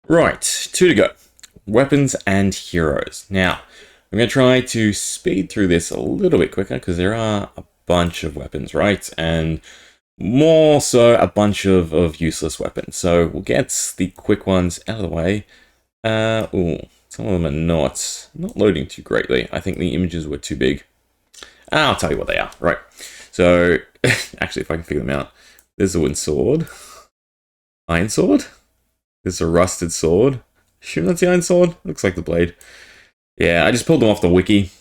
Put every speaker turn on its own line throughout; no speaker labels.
Right, two to go. Weapons and heroes. Now, I'm going to try to speed through this a little bit quicker because there are a bunch of weapons, right? And more so a bunch of useless weapons. So we'll get the quick ones out of the way. Some of them are not loading too greatly. I think the images were too big. I'll tell you what they are. Right. So, actually, if I can figure them out. There's a wooden sword. Iron sword? There's a rusted sword. Assume that's the iron sword. Looks like the blade. Yeah, I just pulled them off the wiki.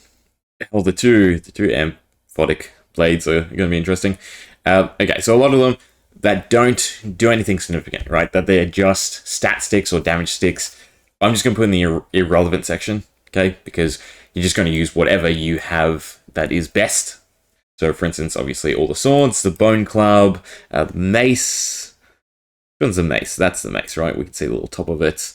Well, the two amphotic blades are going to be interesting. Okay, so a lot of them that don't do anything significant, right? That they're just stat sticks or damage sticks. I'm just going to put in the irrelevant section, okay? Because you're just going to use whatever you have that is best. So, for instance, obviously all the swords, the bone club, the mace. Which one's the mace? That's the mace, right? We can see the little top of it.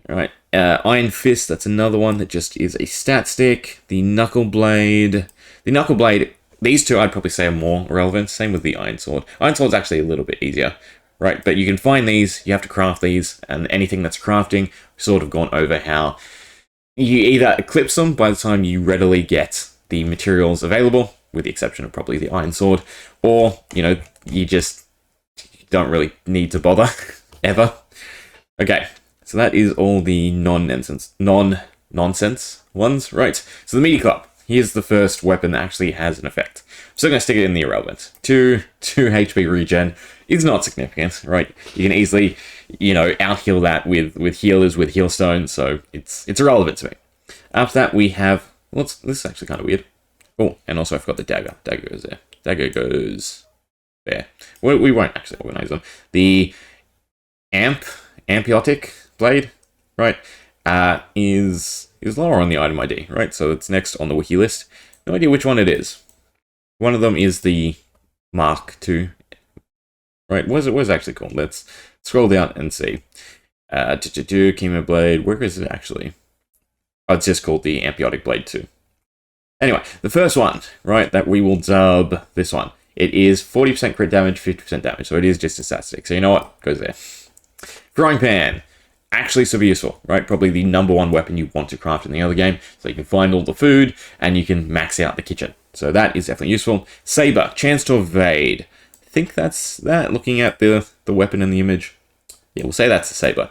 All right, Iron Fist, that's another one that just is a stat stick. The Knuckle Blade. The Knuckle Blade, these two I'd probably say are more relevant. Same with the Iron Sword. Iron Sword's actually a little bit easier, right? But you can find these, you have to craft these, and anything that's crafting, we've sort of gone over how you either eclipse them by the time you readily get the materials available, with the exception of probably the Iron Sword, or, you just don't really need to bother, ever. Okay. So that is all the non-nonsense ones, right? So the Meaty Club. Here's the first weapon that actually has an effect. I'm still going to stick it in the irrelevant. 2 HP regen is not significant, right? You can easily, out-heal that with healers, with heal stones, so it's irrelevant to me. After that, we have... this is actually kind of weird. Oh, and also I forgot the dagger. Dagger goes there. Dagger goes there. We won't actually organize them. The Amphiotic blade, right, is lower on the item ID, right? So it's next on the wiki list. No idea which one it is. One of them is the Mark II, right? What is it actually called? Let's scroll down and see. Chemo blade. Where is it actually? Oh, it's just called the Amphiotic blade 2. Anyway, the first one, right, that we will dub this one. It is 40% crit damage, 50% damage. So it is just a stat stick. So you know what? Goes there. Frying pan. Actually super useful, right? Probably the number one weapon you want to craft in the other game. So you can find all the food and you can max out the kitchen. So that is definitely useful. Saber, chance to evade. I think that's that, looking at the weapon in the image. Yeah, we'll say that's the saber.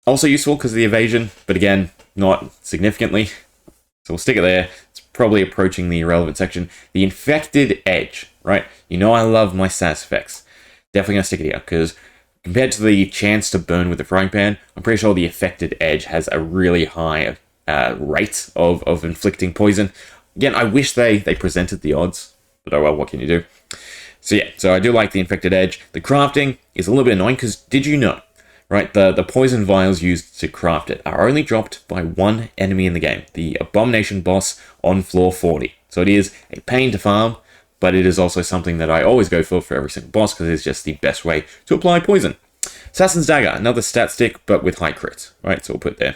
Also useful because of the evasion, but again, not significantly. So we'll stick it there. It's probably approaching the irrelevant section. The infected edge, right? You know I love my status effects. Definitely going to stick it here because compared to the chance to burn with the frying pan, I'm pretty sure the affected edge has a really high rate of inflicting poison. Again, I wish they presented the odds, but oh well, what can you do? So yeah, so I do like the infected edge. The crafting is a little bit annoying because did you know, right, the poison vials used to craft it are only dropped by one enemy in the game, the Abomination boss on floor 40. So it is a pain to farm, but it is also something that I always go for every single boss because it's just the best way to apply poison. Assassin's Dagger, another stat stick, but with high crit, right? So we'll put it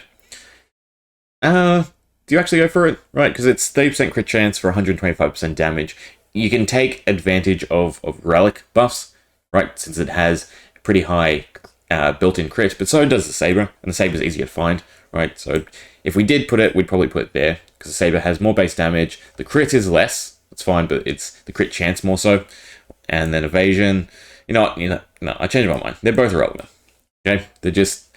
there. Do you actually go for it? Right, because it's 30% crit chance for 125% damage. You can take advantage of relic buffs, right? Since it has pretty high built-in crit, but so does the Saber, and the Saber is easier to find, right? So if we did put it, we'd probably put it there, because the Saber has more base damage. The crit is less. It's fine, but it's the crit chance more so. And then evasion. No, I changed my mind. They're both irrelevant. Okay? They're just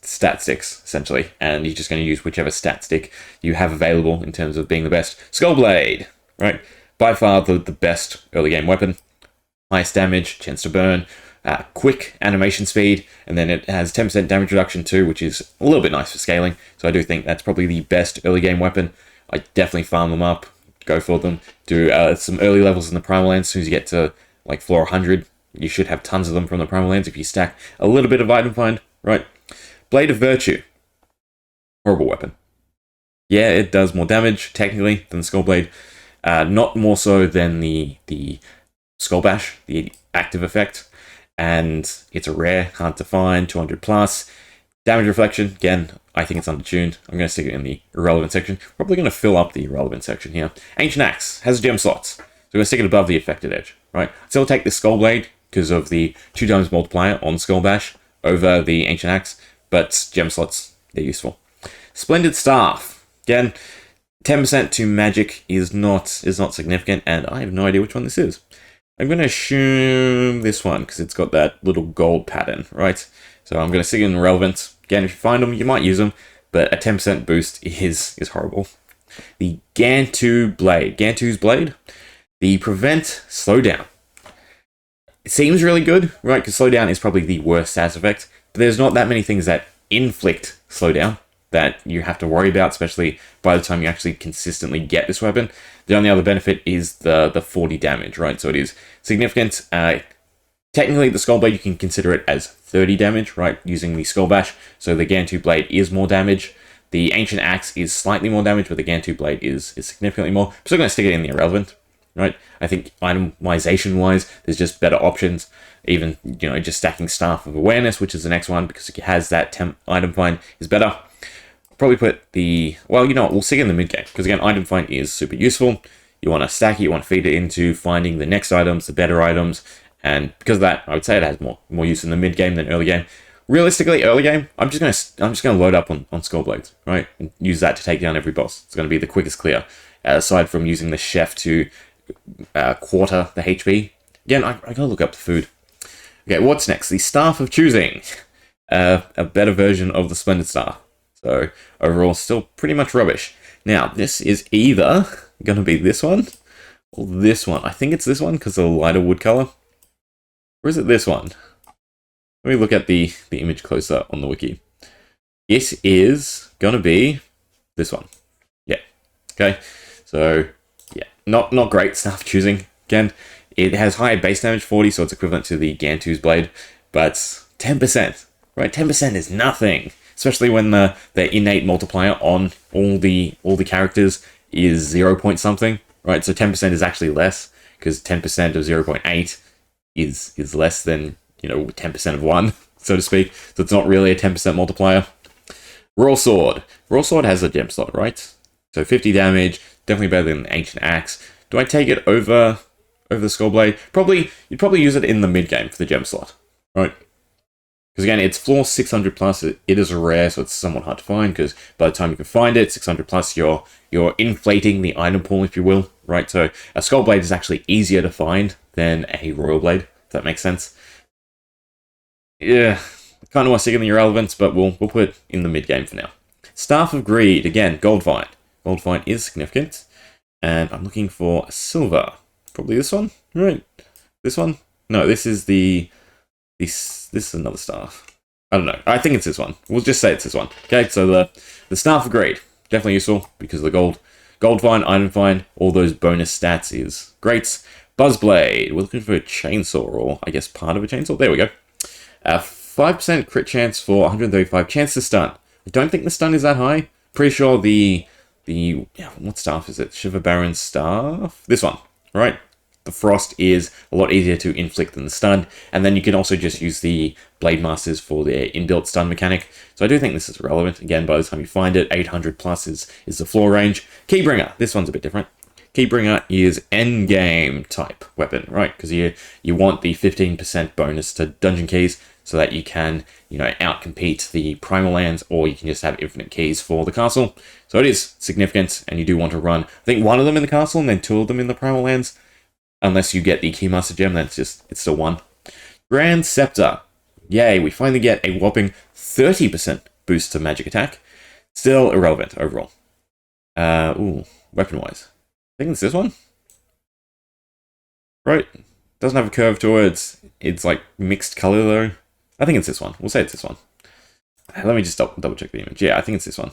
stat sticks, essentially. And you're just going to use whichever stat stick you have available in terms of being the best. Skullblade, right? By far the best early game weapon. Highest damage, chance to burn, quick animation speed, and then it has 10% damage reduction too, which is a little bit nice for scaling. So I do think that's probably the best early game weapon. I definitely farm them up. Go for them. Do some early levels in the Primal Lands. As soon as you get to like floor 100, you should have tons of them from the Primal Lands if you stack a little bit of item find, right? Blade of Virtue. Horrible weapon. Yeah, it does more damage, technically, than the Skullblade. Not more so than the Skull Bash, the active effect. And it's a rare, hard to find, 200 plus. Damage reflection, again, I think it's undertuned. I'm going to stick it in the irrelevant section. Probably going to fill up the irrelevant section here. Ancient Axe has gem slots. So we're going to stick it above the affected edge, right? So I'll take the Skull Blade because of the 2 times multiplier on Skull Bash over the Ancient Axe. but gem slots, they're useful. Splendid Staff. Again, 10% to magic is not significant, and I have no idea which one this is. I'm going to assume this one, because it's got that little gold pattern, right? So I'm going to stick it in relevant. Again, if you find them, you might use them, but a 10% boost is horrible. The Gantu Blade. Gantu's Blade. The Prevent Slowdown. It seems really good, right? Because slowdown is probably the worst stats effect, but there's not that many things that inflict slowdown that you have to worry about, especially by the time you actually consistently get this weapon. The only other benefit is the 40 damage, right? So it is significant. Technically, the Skull Blade, you can consider it as 30 damage, right? Using the Skull Bash. So the Gantu Blade is more damage. The Ancient Axe is slightly more damage, but the Gantu Blade is significantly more. I'm still going to stick it in the irrelevant, right? I think itemization-wise, there's just better options. Even, just stacking Staff of Awareness, which is the next one, because it has that temp item find, is better. Probably put the... Well, we'll stick it in the mid-game, because again, item find is super useful. You want to stack it, you want to feed it into finding the next items, the better items, and because of that, I would say it has more use in the mid-game than early game. Realistically, early game, I'm just gonna load up on Skull Blades, right? And use that to take down every boss. It's gonna be the quickest clear, aside from using the chef to quarter the HP. Again, I gotta look up the food. Okay, what's next? The Staff of Choosing, a better version of the Splendid Staff. So overall, still pretty much rubbish. Now, this is either gonna be this one or this one. I think it's this one because of the lighter wood color. Or is it this one? Let me look at the image closer on the wiki. It is gonna be this one. Yeah. Okay. So yeah, not great Staff Choosing. Again, it has higher base damage, 40, so it's equivalent to the Gantu's Blade, but 10%. Right, 10% is nothing. Especially when the innate multiplier on all the characters is 0 point something. Right, so 10% is actually less, because 10% of 0.8 is less than 10% of 1, so to speak. So it's not really a 10% multiplier. Raw Sword. Raw Sword has a gem slot, right? So 50 damage, definitely better than Ancient Axe. Do I take it over the Skull Blade? You'd probably use it in the mid game for the gem slot, right? Because again, it's floor 600 plus. It is rare, so it's somewhat hard to find. Because by the time you can find it, 600 plus, you're inflating the item pool, if you will, right? So a Skull Blade is actually easier to find than a Royal Blade, if that makes sense. Yeah, kind of want to stick in the irrelevance, but we'll put it in the mid game for now. Staff of Greed, again, gold find. Gold find is significant, and I'm looking for silver. Probably this one, right? This one? No, this is this is another staff. I don't know. I think it's this one. We'll just say it's this one. Okay, so the Staff of Greed, definitely useful because of the gold find, item find, all those bonus stats is great. Buzzblade, we're looking for a chainsaw, or I guess part of a chainsaw. There we go. 5% crit chance for 135 chance to stun. I don't think the stun is that high. Pretty sure what staff is it? Shiver Baron's staff? This one, right? The frost is a lot easier to inflict than the stun, and then you can also just use the Blade Masters for their inbuilt stun mechanic. So I do think this is relevant. Again, by the time you find it, 800 plus is the floor range. Keybringer, this one's a bit different. Keybringer is endgame type weapon, right? Because you want the 15% bonus to dungeon keys so that you can, outcompete the primal lands, or you can just have infinite keys for the castle. So it is significant, and you do want to run, I think, one of them in the castle and then two of them in the primal lands. Unless you get the Keymaster gem, then it's still one. Grand Scepter. Yay, we finally get a whopping 30% boost to magic attack. Still irrelevant overall. Weapon-wise. I think it's this one. Right. Doesn't have a curve to it. It's like mixed color though. I think it's this one. We'll say it's this one. Let me just double check the image. Yeah, I think it's this one.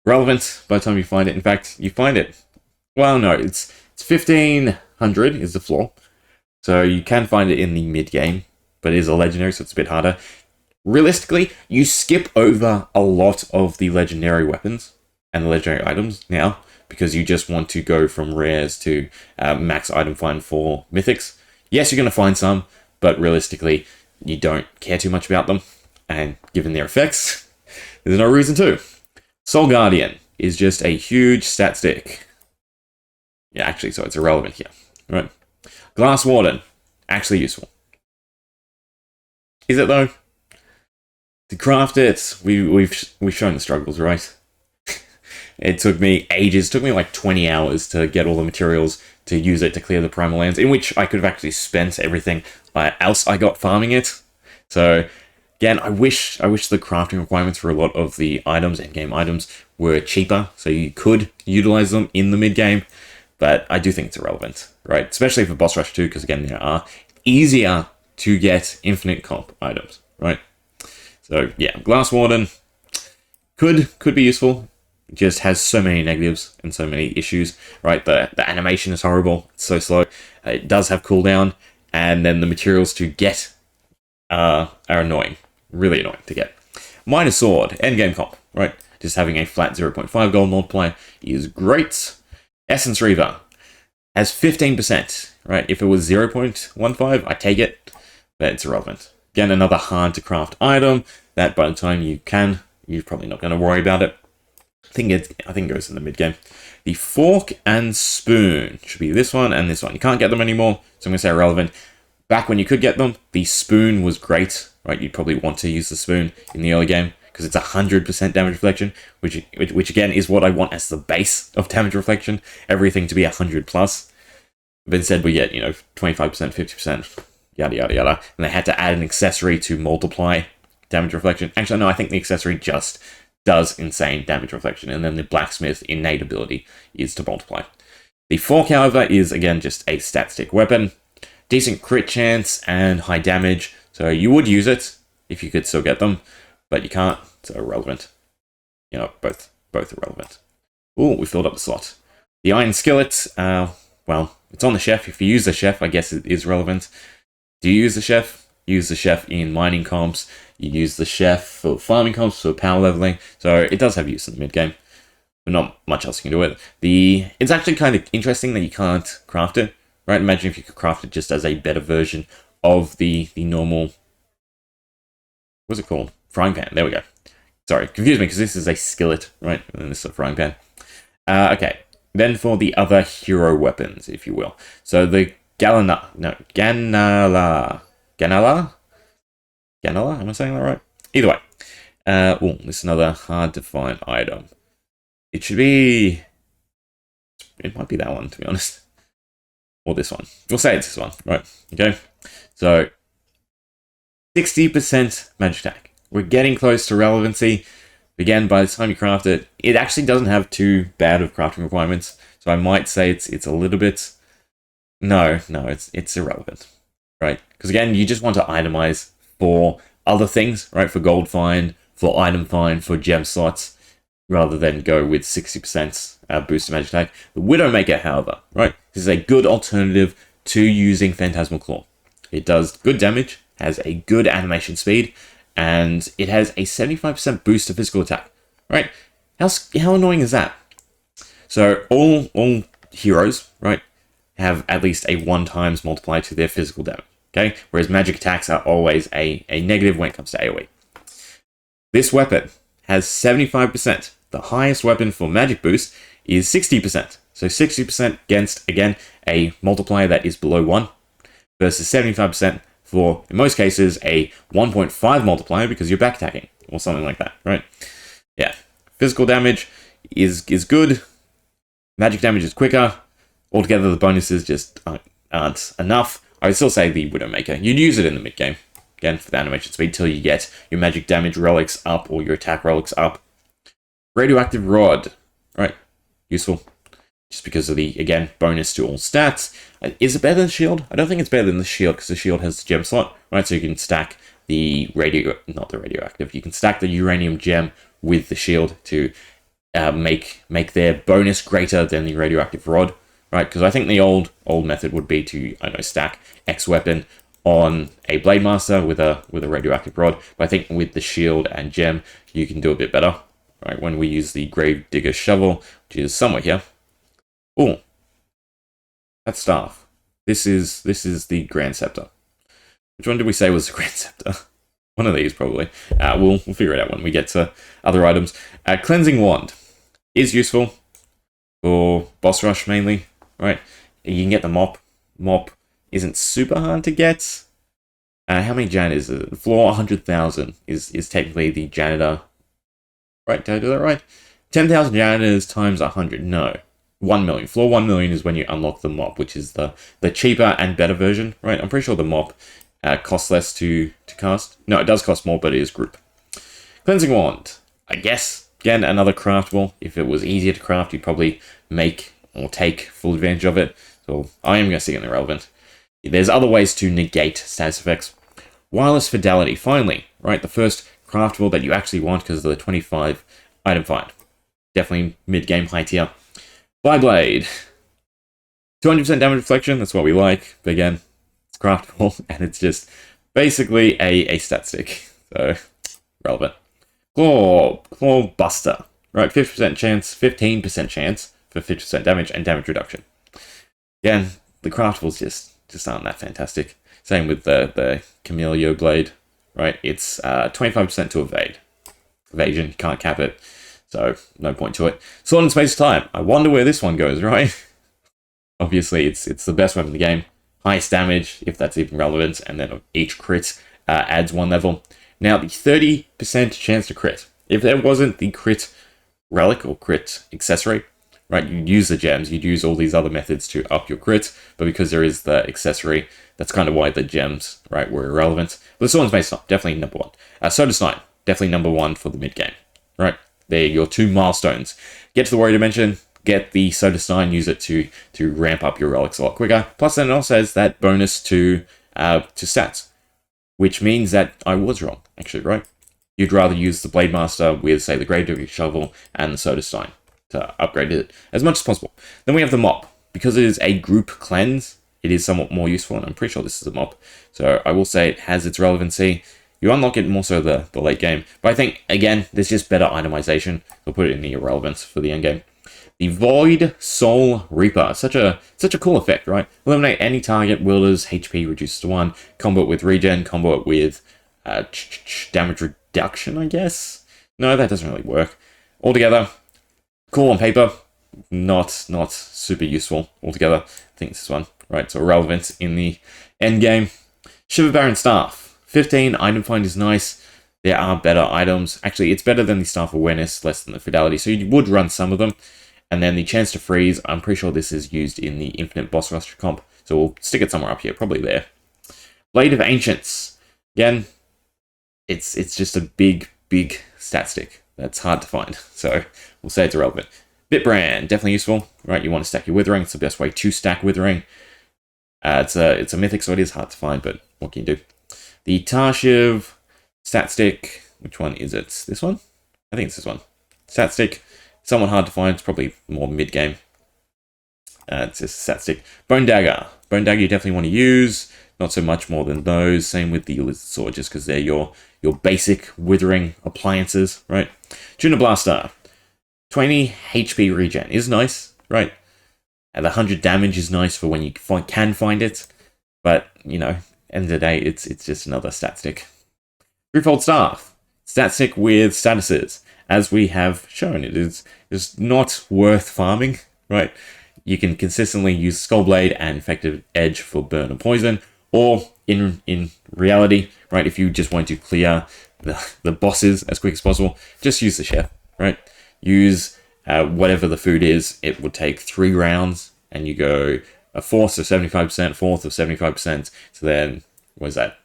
Relevant by the time you find it. In fact, you find it. Well, no, it's 1500 is the floor. So you can find it in the mid game, but it is a legendary, so it's a bit harder. Realistically, you skip over a lot of the legendary weapons and the legendary items now, because you just want to go from rares to max item find for mythics. Yes, you're going to find some, but realistically, you don't care too much about them. And given their effects, there's no reason to. Soul Guardian is just a huge stat stick. Yeah, actually, so it's irrelevant here. Right. Glass Warden, actually useful. Is it though? To craft it, we've shown the struggles, right? It took me ages. It took me like 20 hours to get all the materials to use it to clear the primal lands, in which I could have actually spent everything else I got farming it. So again, I wish the crafting requirements for a lot of the items and game items were cheaper, so you could utilize them in the mid game. But I do think it's irrelevant, right? Especially for Boss Rush 2, because again, there are easier to get infinite comp items, right? So yeah, Glass Warden could be useful. It just has so many negatives and so many issues, right? The animation is horrible. It's so slow. It does have cooldown, and then the materials to get are annoying. Really annoying to get. Minor Sword, endgame comp, right? Just having a flat 0.5 gold multiplier is great. Essence Reaver has 15%, right? If it was 0.15, I take it, but it's irrelevant. Again, another hard to craft item that by the time you're probably not going to worry about it. I think it goes in the mid game. The Fork and Spoon should be this one and this one. You can't get them anymore, so I'm going to say irrelevant. Back when you could get them, the Spoon was great, right? You'd probably want to use the Spoon in the early game because it's 100% damage reflection, which again is what I want as the base of damage reflection. Everything to be 100 plus. But instead we get 25%, 50%, yada yada yada, and they had to add an accessory to multiply damage reflection. Actually, no, I think the accessory just does insane damage reflection, and then the Blacksmith innate ability is to multiply. The Fork, however, is again just a stat stick weapon. Decent crit chance and high damage, so you would use it if you could still get them, but you can't, so irrelevant. Both irrelevant. Ooh, we filled up the slot. The Iron Skillet, well, it's on the chef. If you use the chef, I guess it is relevant. Do you use the chef? Use the chef in mining comps. You use the chef for farming comps, for power leveling, so it does have use in the mid game, but not much else you can do with it. It's actually kind of interesting that you can't craft it. Right, imagine if you could craft it just as a better version of the normal, what's it called? Frying pan, there we go. Sorry, confused me because this is a skillet, right? And then this is a frying pan. Okay, then for the other hero weapons, if you will. So the Ganala? Am I saying that right? Either way. This is another hard to find item. It might be that one, to be honest. Or this one. We'll say it's this one, right? Okay. So 60% magic attack. We're getting close to relevancy. Again, by the time you craft it, it actually doesn't have too bad of crafting requirements. So I might say it's a little bit. No, it's irrelevant, right? Because again, you just want to itemize for other things, right? For gold find, for item find, for gem slots, rather than go with 60% boost to magic attack. The Widowmaker, however, right, this is a good alternative to using Phantasmal Claw. It does good damage, has a good animation speed, and it has a 75% boost to physical attack, right? How annoying is that? So all heroes, right, have at least a 1x multiplier to their physical damage, okay? Whereas magic attacks are always a negative when it comes to AoE. This weapon has 75%. The highest weapon for magic boost is 60%. So 60% against, again, a multiplier that is below 1 versus 75% for, in most cases, a 1.5 multiplier because you're backtacking or something like that, right? Yeah. Physical damage is good. Magic damage is quicker. Altogether, the bonuses just aren't enough. I would still say the Widowmaker. You'd use it in the mid game. Again, for the animation speed, till you get your magic damage relics up or your attack relics up. Radioactive Rod. Right. Useful. Just because of the, again, bonus to all stats. Is it better than Shield? I don't think it's better than the Shield, because the Shield has the gem slot, right? So you can stack the not the radioactive, you can stack the uranium gem with the Shield to make their bonus greater than the radioactive rod, right? Because I think the old method would be to, stack X weapon on a Blade Master with a radioactive rod. But I think with the Shield and gem, you can do a bit better, right? When we use the Grave Digger Shovel, which is somewhere here. Oh, that staff. This is the Grand Scepter. Which one did we say was the Grand Scepter? One of these, probably. We'll figure it out when we get to other items. Cleansing Wand is useful for boss rush, mainly, right? You can get the Mop. Mop isn't super hard to get. How many janitors is it? Floor 100,000 is technically the janitor. Right, did I do that right? 10,000 janitors times 100. No. 1 million. Floor 1 million is when you unlock the mop, which is the cheaper and better version, right? I'm pretty sure the mop costs less to cast. No, it does cost more, but it is group. Cleansing Wand. I guess, again, another craftable. If it was easier to craft, you'd probably make or take full advantage of it. So I am going to stick in the relevant. There's other ways to negate status effects. Wireless Fidelity. Finally, right? The first craftable that you actually want because of the 25 item find. Definitely mid-game high tier. Flyblade. 200% damage reflection, that's what we like. But again, it's craftable, and it's just basically a stat stick. So, relevant. Claw Buster. Right, 50% chance, 15% chance for 50% damage and damage reduction. Again, the craftables just aren't that fantastic. Same with the Camellia Blade. Right, it's 25% to evade. Evasion, you can't cap it. So, no point to it. Sword in Space Time. I wonder where this one goes, right? Obviously, it's the best weapon in the game. Highest damage, if that's even relevant, and then each crit adds 1 level. Now, the 30% chance to crit. If there wasn't the crit relic or crit accessory, right, you'd use the gems, you'd use all these other methods to up your crit, but because there is the accessory, that's kind of why the gems, right, were irrelevant. But the Sword in Space Time, definitely number 1. Soda Stein, definitely number 1 for the mid-game, right? They're your 2 milestones. Get to the Warrior Dimension, get the Soda Stein, use it to ramp up your relics a lot quicker. Plus, then it also has that bonus to stats, which means that I was wrong, actually, right? You'd rather use the Blade Master with, say, the Gravedigger Shovel and the Soda Stein to upgrade it as much as possible. Then we have the Mop. Because it is a group cleanse, it is somewhat more useful, and I'm pretty sure this is a Mop. So I will say it has its relevancy. You unlock it more so the late game. But I think, again, there's just better itemization. We'll put it in the irrelevance for the end game. The Void Soul Reaper. Such a cool effect, right? Eliminate any target, wielder's HP reduces to 1. Combo it with regen, combo it with damage reduction, I guess? No, that doesn't really work. Altogether, cool on paper. Not super useful altogether. I think this one, right? So relevant in the end game. Shiver Baron Staff. 15, item find is nice. There are better items. Actually, it's better than the Staff Awareness, less than the Fidelity. So you would run some of them. And then the chance to freeze, I'm pretty sure this is used in the Infinite Boss Rush comp. So we'll stick it somewhere up here, probably there. Blade of Ancients. Again, it's just a big stat stick. That's hard to find. So we'll say it's irrelevant. Bitbrand, definitely useful, right? You want to stack your Withering. It's the best way to stack Withering. It's a mythic, so it is hard to find, but what can you do? The Tarshiv stat stick. Which one is it? This one? I think it's this one. Stat stick. Somewhat hard to find. It's probably more mid-game. It's just a stat stick. Bone Dagger. Bone Dagger you definitely want to use. Not so much more than those. Same with the Lizard Sword, just because they're your basic Withering appliances, right? Tuna Blaster. 20 HP regen is nice, right? And the 100 damage is nice for when you can find it. But, you know, end of the day, it's just another stat stick. Threefold Staff. Stat stick with statuses. As we have shown, it is not worth farming, right? You can consistently use Skullblade and Effective Edge for burn and poison. Or, in reality, right, if you just want to clear the bosses as quick as possible, just use the chef, right? Use whatever the food is. It would take 3 rounds, and you go a fourth of 75%, fourth of 75%. So then, what is that?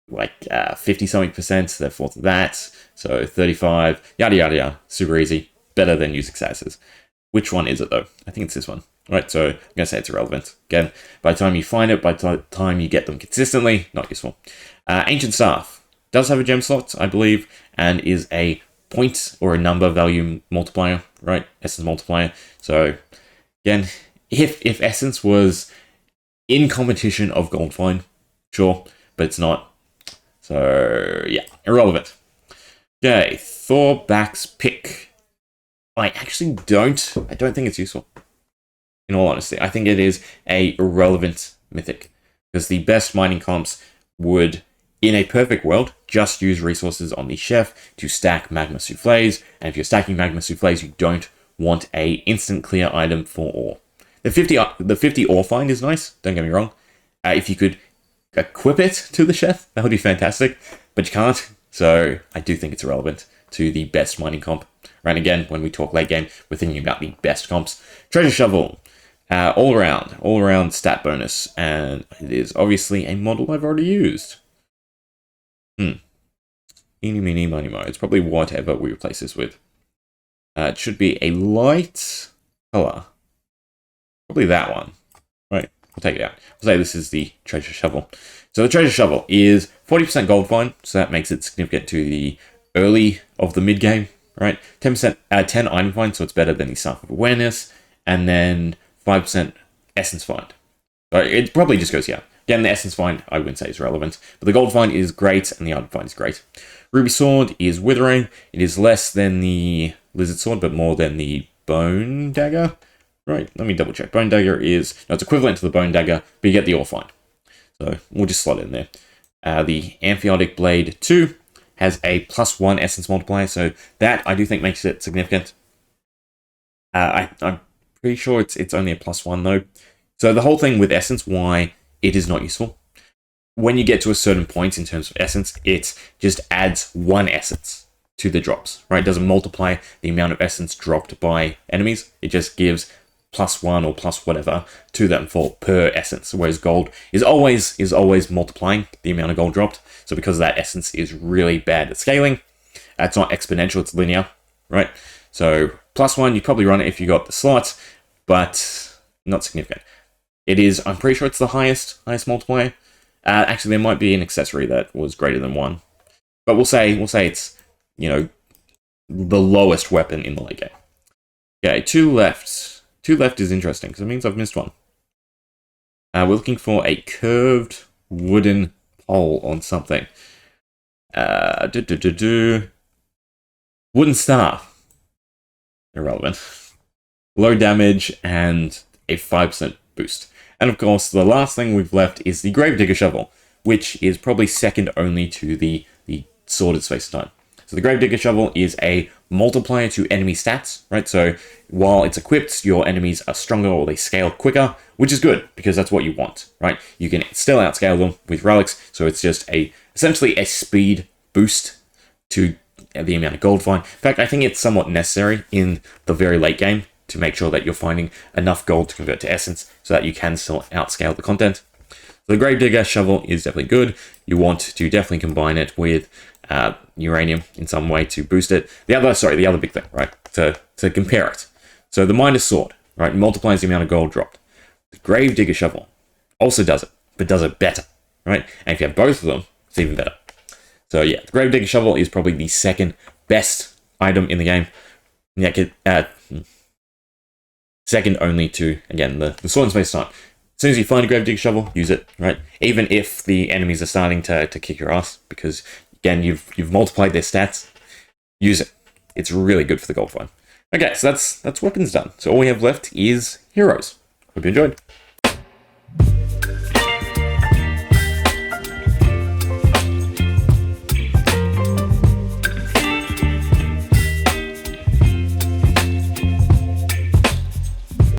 Like 50-something%, so fourth of that. So 35, yada yada yada. Super easy. Better than using statuses. Which one is it though? I think it's this one. Right, so I'm going to say it's irrelevant. Again, by the time you find it, by the time you get them consistently, not useful. Ancient Staff does have a gem slot, I believe, and is a point or a number value multiplier, right? Essence multiplier. So, again, if Essence was in competition of Gold Fine, sure, but it's not. So, yeah, irrelevant. Okay, Thorback's Pick. I don't think it's useful. In all honesty, I think it is a irrelevant mythic. Because the best mining comps would, in a perfect world, just use resources on the chef to stack magma souffles. And if you're stacking magma souffles, you don't want a instant clear item for ore. The 50 ore find is nice, don't get me wrong. If you could equip it to the chef, that would be fantastic, but you can't. So I do think it's irrelevant to the best mining comp. Right, again, when we talk late game, we're thinking about the best comps. Treasure Shovel, all around stat bonus, and it is obviously a model I've already used. Eeny, meeny, miny, mo. It's probably whatever we replace this with. It should be a light color. Probably that one. Right, we'll take it out. We'll say this is the Treasure Shovel. So the Treasure Shovel is 40% gold fine, so that makes it significant to the early of the mid game, right? 10% 10 item find, so it's better than the Staff of Awareness, and then 5% essence find. So it probably just goes here. Again, the essence find I wouldn't say is relevant, but the gold find is great, and the item find is great. Ruby Sword is withering. It is less than the Lizard Sword, but more than the Bone Dagger. Right, let me double check. Bone Dagger is, no, it's equivalent to the Bone Dagger, but you get the Ore Find. So we'll just slot it in there. The Amphiotic Blade 2 has a +1 essence multiplier, so that I do think makes it significant. I'm pretty sure it's only a +1 though. So the whole thing with essence, why it is not useful. When you get to a certain point in terms of essence, it just adds 1 essence to the drops, right? It doesn't multiply the amount of essence dropped by enemies. It just gives +1 or plus whatever to them for per essence, whereas gold is always multiplying the amount of gold dropped. So because that essence is really bad at scaling, it's not exponential, it's linear, right? So +1, you probably run it if you got the slots, but not significant. It is, I'm pretty sure it's the highest multiplier. Actually, there might be an accessory that was greater than 1, but we'll say it's, you know, the lowest weapon in the late game. Okay, 2 left. 2 left is interesting because it means I've missed one. We're looking for a curved wooden pole on something. Wooden staff. Irrelevant. Low damage and a 5% boost. And of course, the last thing we've left is the Gravedigger Shovel, which is probably second only to the Sorted Space of Time. So the Gravedigger Shovel is a multiplier to enemy stats, right? So while it's equipped, your enemies are stronger or they scale quicker, which is good because that's what you want, right? You can still outscale them with relics, so it's just essentially a speed boost to the amount of gold find. In fact, I think it's somewhat necessary in the very late game to make sure that you're finding enough gold to convert to essence so that you can still outscale the content. So the Gravedigger Shovel is definitely good. You want to definitely combine it with uranium in some way to boost it. The other big thing, right, to compare it. So the Midas Sword, right, multiplies the amount of gold dropped. The Gravedigger Shovel also does it, but does it better, right? And if you have both of them, it's even better. So yeah, the Gravedigger Shovel is probably the second best item in the game. Yeah, second only to, again, the Sword in Space Time. As soon as you find a Gravedigger Shovel, use it, right? Even if the enemies are starting to kick your ass, because again, you've multiplied their stats, use it. It's really good for the gold find. Okay, so that's weapons done. So all we have left is heroes. Hope you enjoyed.